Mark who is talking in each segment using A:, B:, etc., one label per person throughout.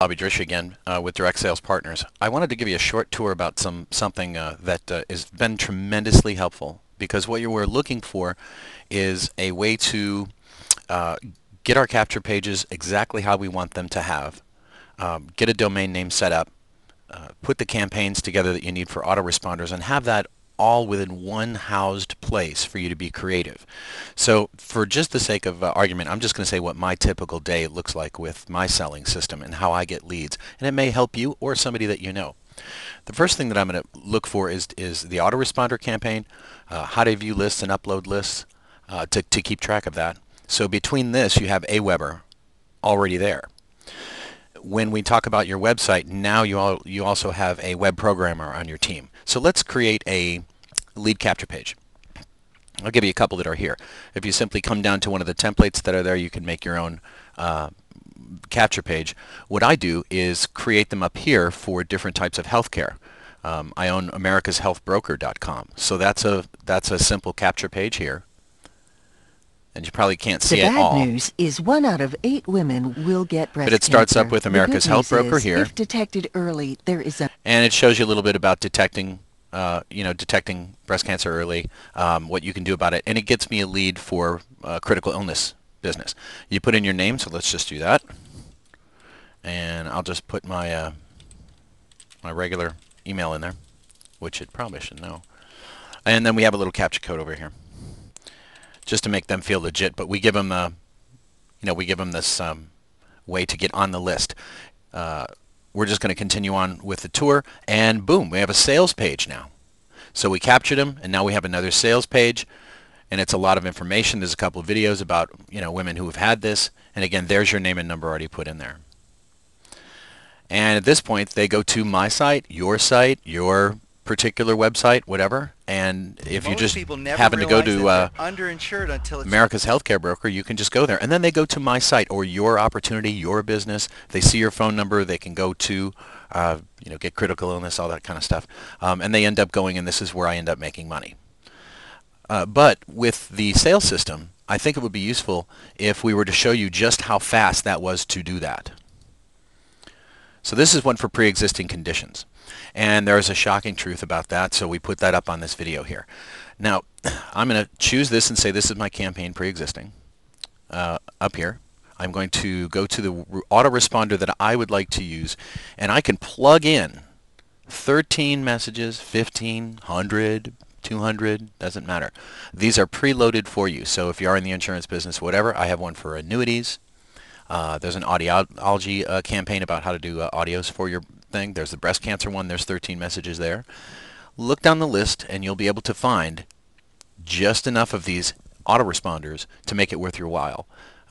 A: Bobby Drishy again with Direct Sales Partners. I wanted to give you a short tour about something that has been tremendously helpful, because what you were looking for is a way to get our capture pages exactly how we want them to have, get a domain name set up, put the campaigns together that you need for autoresponders, and have that all within one housed place for you to be creative. So for just the sake of argument, I'm just going to say what my typical day looks like with my selling system and how I get leads, and it may help you or somebody that you know. The first thing that I'm going to look for is the autoresponder campaign, how to view lists and upload lists, to keep track of that. So between this, you have Aweber already there. When we talk about your website, now you also have a web programmer on your team. So let's create a lead capture page. I'll give you a couple that are here. If you simply come down to one of the templates that are there, you can make your own capture page. What I do is create them up here for different types of healthcare. I own americashealthbroker.com, so that's a simple capture page here. And you probably can't see it all.
B: The bad news is 1 out of 8 women will get breast cancer.
A: But it starts up with America's Health Broker here.
B: If detected early, there is a...
A: And it shows you a little bit about detecting, detecting breast cancer early, what you can do about it. And it gets me a lead for critical illness business. You put in your name, so let's just do that. And I'll just put my my regular email in there, which it probably should know. And then we have a little captcha code over here, just to make them feel legit. But we give them we give them this way to get on the list. We're just going to continue on with the tour, and boom, we have a sales page now. So we captured them, and now we have another sales page, and it's a lot of information. There's a couple of videos about women who have had this, and again, there's your name and number already put in there. And at this point, they go to my site, your particular website, whatever, and if you just happen to go to America's Healthcare Broker, you can just go there, and then they go to my site or your opportunity, your business. They see your phone number. They can go to get critical illness, all that kind of stuff, and they end up going, and this is where I end up making money. But with the sales system, I think it would be useful if we were to show you just how fast that was to do that. So this is one for pre-existing conditions. And there's a shocking truth about that, so we put that up on this video here. Now, I'm going to choose this and say this is my campaign pre-existing. Up here, I'm going to go to the autoresponder that I would like to use, and I can plug in 13 messages, 15, 100, 200, doesn't matter. These are preloaded for you, so if you are in the insurance business, whatever, I have one for annuities. There's an audiology campaign about how to do audios for your thing. There's the breast cancer one. There's 13 messages there. Look down the list and you'll be able to find just enough of these autoresponders to make it worth your while,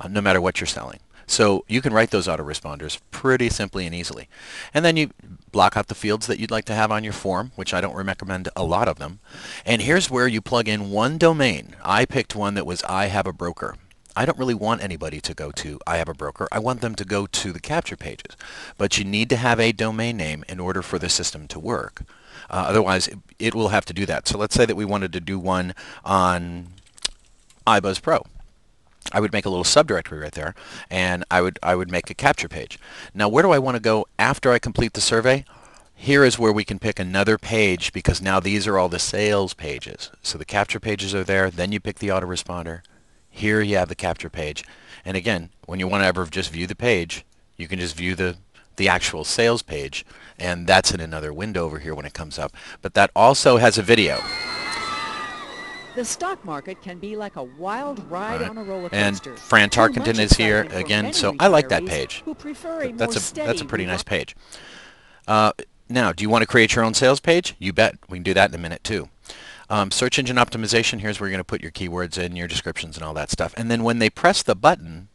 A: no matter what you're selling. So you can write those autoresponders pretty simply and easily. And then you block out the fields that you'd like to have on your form, which I don't recommend a lot of them. And here's where you plug in one domain. I picked one that was I Have a Broker. I don't really want anybody to go to I Have a Broker. I want them to go to the capture pages. But you need to have a domain name in order for the system to work. Otherwise, it will have to do that. So let's say that we wanted to do one on iBuzz Pro. I would make a little subdirectory right there, and I would make a capture page. Now, where do I want to go after I complete the survey? Here is where we can pick another page, because now these are all the sales pages. So the capture pages are there. Then you pick the autoresponder. Here you have the capture page. And again, when you want to ever just view the page, you can just view the actual sales page, and that's in another window over here when it comes up. But that also has a video.
C: The stock market can be like a wild ride on a roller coaster.
A: And Fran Tarkenton is here again, so I like that page. That's a pretty nice page. Now, do you want to create your own sales page? You bet. We can do that in a minute too. Search engine optimization, here's where you're going to put your keywords in, your descriptions and all that stuff. And then when they press the button,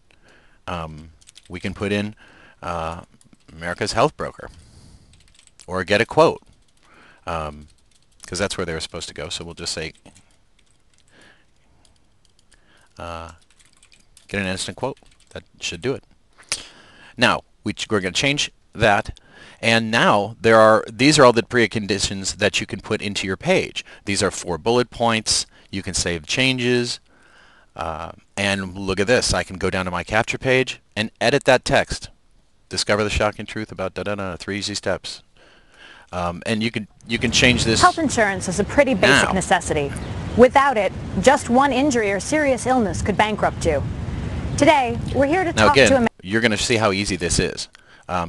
A: we can put in America's Health Broker or get a quote, because that's where they're supposed to go. So we'll just say get an instant quote. That should do it. Now, we're going to change that. And now these are all the preconditions that you can put into your page. These are 4 bullet points. You can save changes. And look at this. I can go down to my capture page and edit that text. discover the shocking truth about da-da-da, 3 easy steps. And you can change this.
D: Health insurance is a pretty basic
A: now.
D: necessity. Without it, just one injury or serious illness could bankrupt you. Today, we're here to
A: Now
D: talk to
A: again,
D: a
A: you're going to see how easy this is.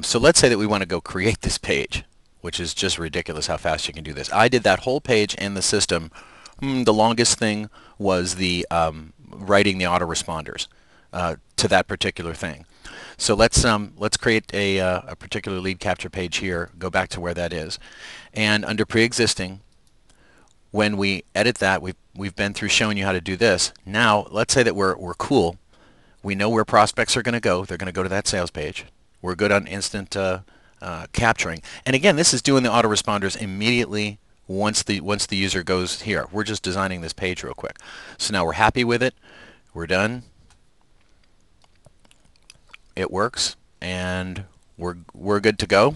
A: So let's say that we want to go create this page, which is just ridiculous how fast you can do this. I did that whole page in the system. The longest thing was the writing the autoresponders to that particular thing. So let's create a particular lead capture page here. Go back to where that is, and under pre-existing, when we edit that, we've been through showing you how to do this. Now let's say that we're cool. We know where prospects are going to go. They're going to go to that sales page. We're good on instant capturing. And again, this is doing the autoresponders immediately once the user goes here. We're just designing this page real quick. So now we're happy with it. We're done. It works, and we're good to go.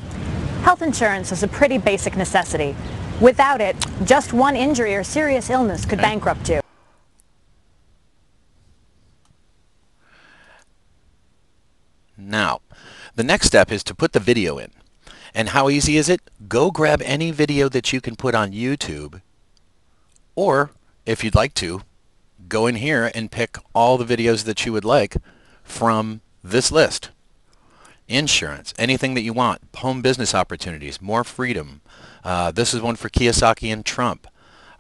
D: Health insurance is a pretty basic necessity. Without it, just one injury or serious illness could bankrupt you.
A: Now, the next step is to put the video in. And how easy is it? Go grab any video that you can put on YouTube, or if you'd like to, go in here and pick all the videos that you would like from this list. Insurance, anything that you want, home business opportunities, more freedom. This is one for Kiyosaki and Trump.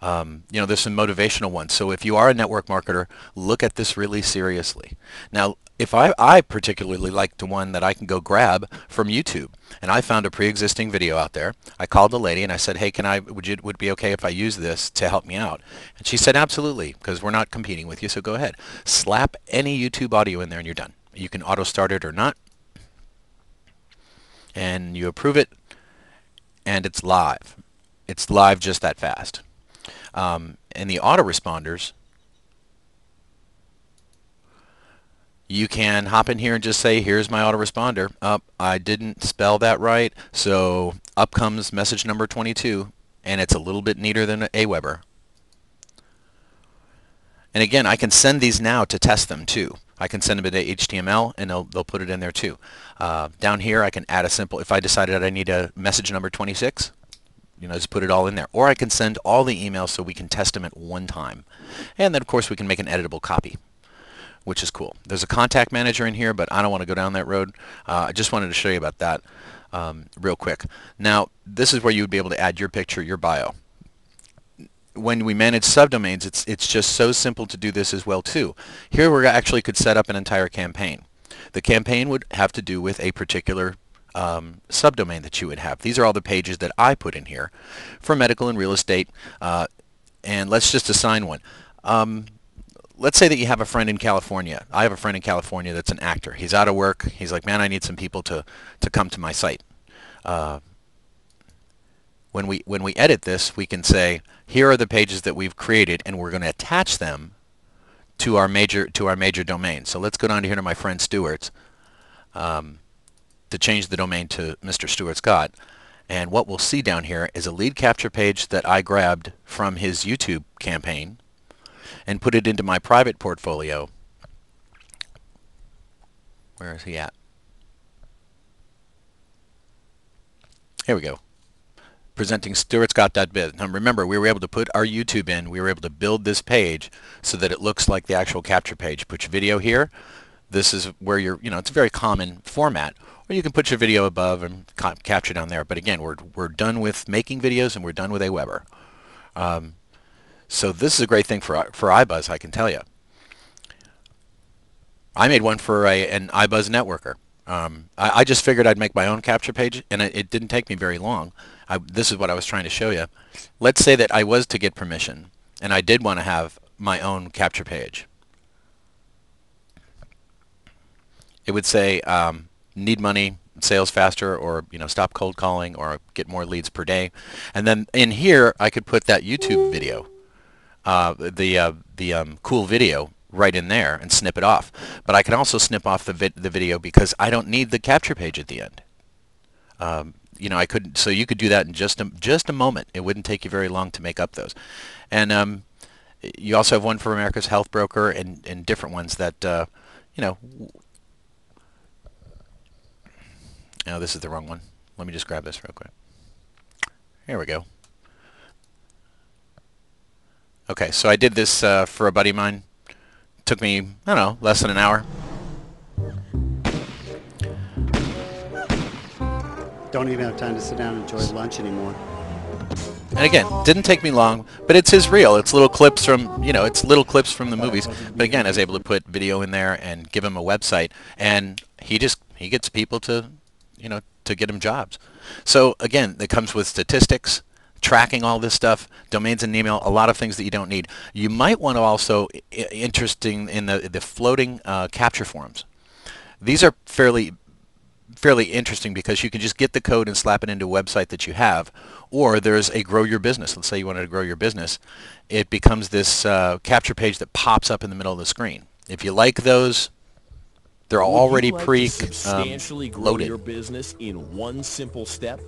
A: There's some motivational ones. So if you are a network marketer, look at this really seriously. Now, if I particularly like the one that I can go grab from YouTube, and I found a pre-existing video out there. I called the lady and I said, hey, would it be okay if I use this to help me out? And she said, absolutely, because we're not competing with you, so go ahead. Slap any YouTube audio in there and you're done. You can auto start it or not, and you approve it, and it's live. It's live just that fast. And the autoresponders, you can hop in here and just say, here's my autoresponder. I didn't spell that right, so up comes message number 22, and it's a little bit neater than Aweber. And again, I can send these now to test them too. I can send them to HTML, and they'll put it in there too. Down here, I can add a simple, if I decided I need a message number 26, just put it all in there. Or I can send all the emails so we can test them at one time. And then, of course, we can make an editable copy, which is cool. There's a contact manager in here, but I don't want to go down that road. I just wanted to show you about that real quick. Now, this is where you would be able to add your picture, your bio. When we manage subdomains, it's just so simple to do this as well too. Here we actually could set up an entire campaign. The campaign would have to do with a particular subdomain that you would have. These are all the pages that I put in here for medical and real estate, and let's just assign one. Let's say that you have a friend in California. I have a friend in California that's an actor. He's out of work. He's like, man, I need some people to come to my site. When we edit this, we can say, here are the pages that we've created, and we're going to attach them to our major domain. So let's go down here to my friend Stewart's to change the domain to Mr. Stewart Scott. And what we'll see down here is a lead capture page that I grabbed from his YouTube campaign and put it into my private portfolio. Where is he at? Here we go. Presenting stewartscott.biz. Now remember, we were able to put our YouTube in. We were able to build this page so that it looks like the actual capture page. Put your video here. This is where it's a very common format. Or you can put your video above and capture down there. But again, we're done with making videos, and we're done with Aweber. So this is a great thing for iBuzz, I can tell you. I made one for an iBuzz networker. I just figured I'd make my own capture page, and it didn't take me very long. This is what I was trying to show you. Let's say that I was to get permission, and I did want to have my own capture page. It would say, need money, sales faster, or stop cold calling, or get more leads per day. And then in here, I could put that YouTube video, the cool video, right in there and snip it off. But I can also snip off the video because I don't need the capture page at the end. I couldn't. So you could do that in just a moment. It wouldn't take you very long to make up those. And you also have one for America's Health Broker and different ones that Oh, this is the wrong one. Let me just grab this real quick. Here we go. Okay, so I did this for a buddy of mine. Took me, I don't know, less than an hour.
E: Don't even have time to sit down and enjoy lunch anymore.
A: And again, didn't take me long, but it's his reel. It's little clips from, it's little clips from the movies. But again, I was able to put video in there and give him a website, and he gets people to, to get him jobs. So again, it comes with statistics, tracking all this stuff, domains and email, a lot of things that you don't need. You might want to also interesting in the floating capture forms. These are fairly interesting because you can just get the code and slap it into a website that you have, or there's a grow your business. Let's say you wanted to grow your business. It becomes this capture page that pops up in the middle of the screen. If you like those, they're already
F: substantially grow
A: loaded.
F: Your business in one simple step?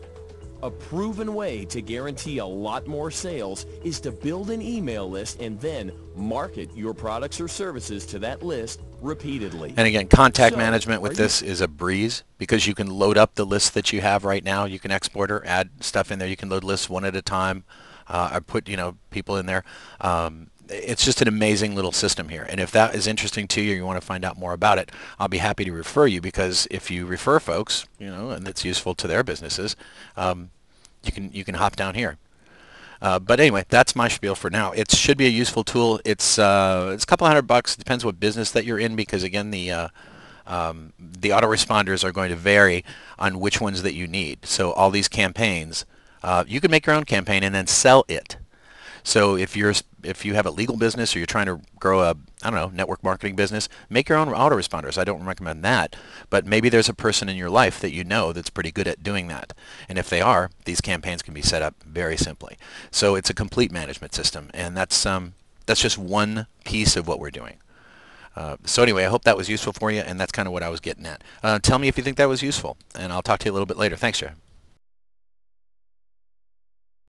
F: A proven way to guarantee a lot more sales is to build an email list and then market your products or services to that list repeatedly.
A: And again, contact management with this is a breeze because you can load up the list that you have right now. You can export or add stuff in there. You can load lists one at a time. I put people in there. It's just an amazing little system here. And if that is interesting to you, you want to find out more about it, I'll be happy to refer you, because if you refer folks, and it's useful to their businesses, you can hop down here. But anyway, that's my spiel for now. It should be a useful tool. It's a couple $100. It depends what business that you're in, because again, the autoresponders are going to vary on which ones that you need. So all these campaigns, you can make your own campaign and then sell it. So if you have a legal business or you're trying to grow a, network marketing business, make your own autoresponders. I don't recommend that, but maybe there's a person in your life that that's pretty good at doing that. And if they are, these campaigns can be set up very simply. So it's a complete management system, and that's just one piece of what we're doing. So anyway, I hope that was useful for you, and that's kind of what I was getting at. Tell me if you think that was useful, and I'll talk to you a little bit later. Thanks, Jeff.